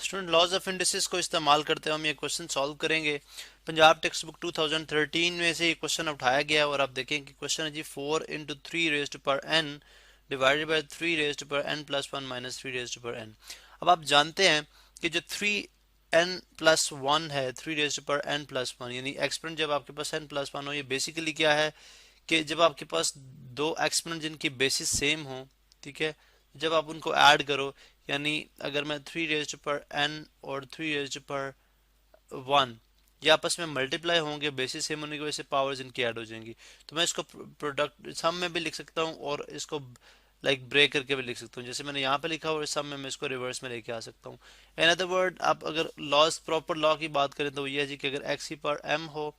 Student laws of indices को इस्तेमाल करते हुए हम ये क्वेश्चन सॉल्व करेंगे। पंजाब टेक्स्ट बुक 2013 में से ये क्वेश्चन उठाया गया और आप देखें कि क्वेश्चन है जी 4 इंटू थ्री रेज्ड पर n divided by three raised पर n plus one minus three raised पर एन। अब आप जानते हैं कि जो थ्री एन प्लस वन है, थ्री रेज्ड पर एन प्लस वन, यानी एक्सपोनेंट जब आपके पास एन प्लस वन हो, ये बेसिकली क्या है कि जब आपके पास दो एक्सपोनेंट जिनकी बेसिस सेम हो, ठीक है, जब आप उनको ऐड करो, यानी अगर मैं थ्री रेज्ड पर एन और थ्री रेज्ड पर वन ये आपस में मल्टीप्लाई होंगे, बेसिस सेम होने की वजह से पावर्स इनकी ऐड हो जाएंगी। तो मैं इसको प्रोडक्ट सम में भी लिख सकता हूँ और इसको ब्रेक करके भी लिख सकता हूँ, जैसे मैंने यहाँ पे लिखा हुआ सम में मैं इसको रिवर्स में लेके आ सकता हूँ। इन अदर वर्ड, आप अगर लॉज प्रॉपर लॉ की बात करें तो ये है जी कि अगर एक्स की पावर एम हो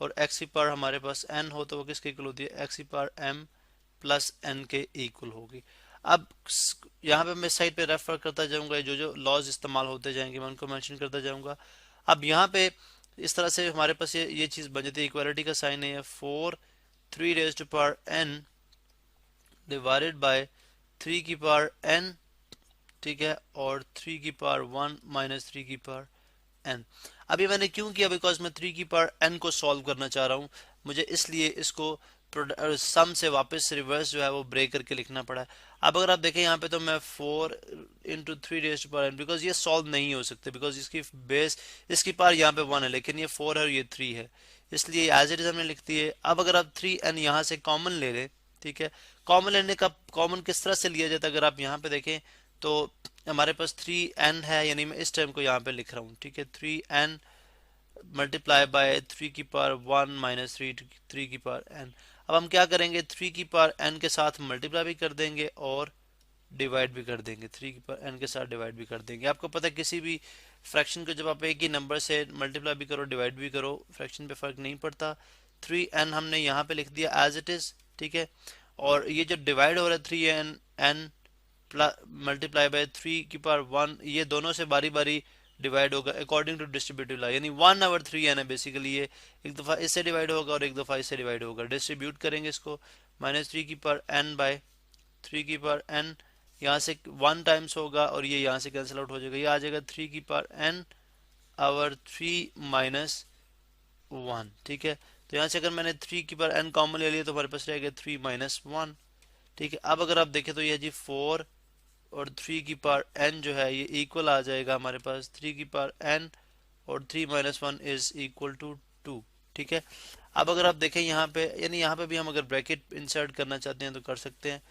और एक्स की पावर हमारे पास एन हो तो वो किसके इक्वल होती है, एक्स की पावर एम प्लस एन के इक्वल होगी। अब यहाँ पे मैं साइड पे रेफर करता जाऊंगा, जो जो लॉज इस्तेमाल होते जाएंगे मैं उनको मेंशन करता जाऊंगा। अब यहाँ पे इस तरह से हमारे पास ये चीज बन जाती है, इक्वालिटी का साइन है four three raised power n divided by three की पावर एन, ठीक है, और थ्री की पावर वन माइनस थ्री की पावर एन। अभी मैंने क्यों किया, बिकॉज मैं थ्री की पावर एन को सॉल्व करना चाह रहा हूँ, मुझे इसलिए इसको सम से वापस रिवर्स जो है वो ब्रेक करके लिखना पड़ा है। अब अगर आप देखें यहाँ पे तो मैं four into three raised power n, because ये सॉल्व नहीं हो सकते, बिकॉज इसकी बेस इसकी पावर यहाँ पे वन है लेकिन ये फोर है और ये थ्री है, इसलिए एज इट इज हमने लिख दी है। अब अगर आप थ्री एन यहाँ से कॉमन ले लें, ठीक है, कॉमन लेने का कॉमन किस तरह से लिया जाता है, अगर आप यहाँ पे देखें तो हमारे पास थ्री एन है, यानी मैं इस टर्म को यहाँ पे लिख रहा हूँ, ठीक है, three n multiply by three की power one minus three three की पावर एन। अब हम क्या करेंगे, थ्री की पावर एन के साथ मल्टीप्लाई भी कर देंगे और डिवाइड भी कर देंगे, थ्री की पावर एन के साथ डिवाइड भी कर देंगे। आपको पता है किसी भी फ्रैक्शन को जब आप एक ही नंबर से मल्टीप्लाई भी करो डिवाइड भी करो, फ्रैक्शन पे फर्क नहीं पड़ता। थ्री एन हमने यहाँ पे लिख दिया एज इट इज, ठीक है, और ये जो डिवाइड हो रहा है three n n multiply by three की पावर वन, ये दोनों से बारी बारी डिवाइड होगा अकॉर्डिंग टू डिस्ट्रीब्यूटिव लॉ, यानी वन ओवर थ्री एन है बेसिकली, ये एक दफा इससे डिवाइड होगा और एक दफा इससे डिवाइड होगा। डिस्ट्रीब्यूट करेंगे इसको, माइनस थ्री की पावर एन बाय थ्री की पावर एन, यहाँ से वन टाइम्स होगा और ये यहाँ से कैंसिल आउट हो जाएगा, ये आ जाएगा थ्री की power n over three minus one, ठीक है। तो यहाँ से अगर मैंने थ्री की पावर एन कॉमन ले लिया तो हमारे पास रहेगा थ्री माइनस वन, ठीक है। अब अगर आप देखें तो ये जी फोर और थ्री की पावर एन जो है ये इक्वल आ जाएगा हमारे पास थ्री की पावर एन और three minus one is equal to two, ठीक है। अब अगर आप देखें यहाँ पे, यानी यहाँ पे भी हम अगर ब्रैकेट इंसर्ट करना चाहते हैं तो कर सकते हैं।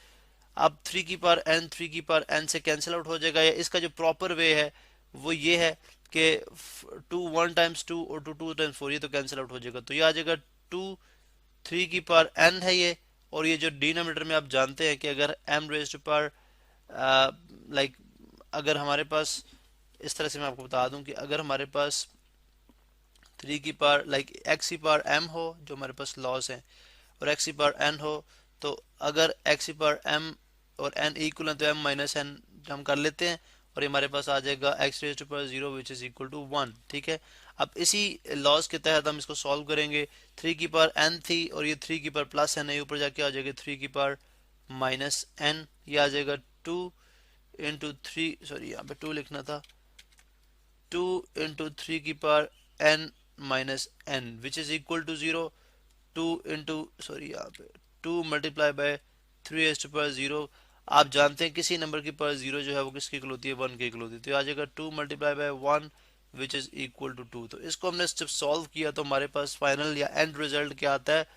अब थ्री की पावर एन थ्री की पावर एन से कैंसिल आउट हो जाएगा, या इसका जो प्रॉपर वे है वो ये है कि टू वन टाइम्स टू और टू टू टाइम्स फोर, ये तो कैंसिल आउट हो जाएगा, तो ये आ जाएगा टू थ्री की पावर एन है ये, और ये जो डिनोमिनेटर में आप जानते हैं कि अगर एम रेज्ड पावर लाइक अगर हमारे पास इस तरह से मैं आपको बता दूं कि अगर हमारे पास थ्री की पावर लाइक एक्स की पावर एम हो जो हमारे पास लॉस है और एक्स की पावर एन हो, तो अगर एक्स की पावर एम और एन इक्वल है तो एम माइनस एन हम कर लेते हैं और ये हमारे पास आ जाएगा x raise to power zero which is equal to one, ठीक है। अब इसी लॉस के तहत हम इसको सॉल्व करेंगे। थ्री की पावर एन थी और ये थ्री की पावर प्लस एन है, ऊपर जाके आ जाएगा थ्री की पावर माइनस एन, ये आ जाएगा टू इंटू थ्री, सॉरी यहाँ पे टू लिखना था, टू इंटू थ्री की power n minus n which is equal to zero, two into sorry यहाँ पे two multiply by three as two power zero. आप जानते हैं किसी नंबर की पावर जीरो जो है वो किसकी इक्वल होती है, वन की इक्वल होती है, तो आ जाएगा two multiply by one which is equal to two. तो इसको हमने जब सॉल्व किया तो हमारे पास फाइनल या एंड रिजल्ट क्या आता है,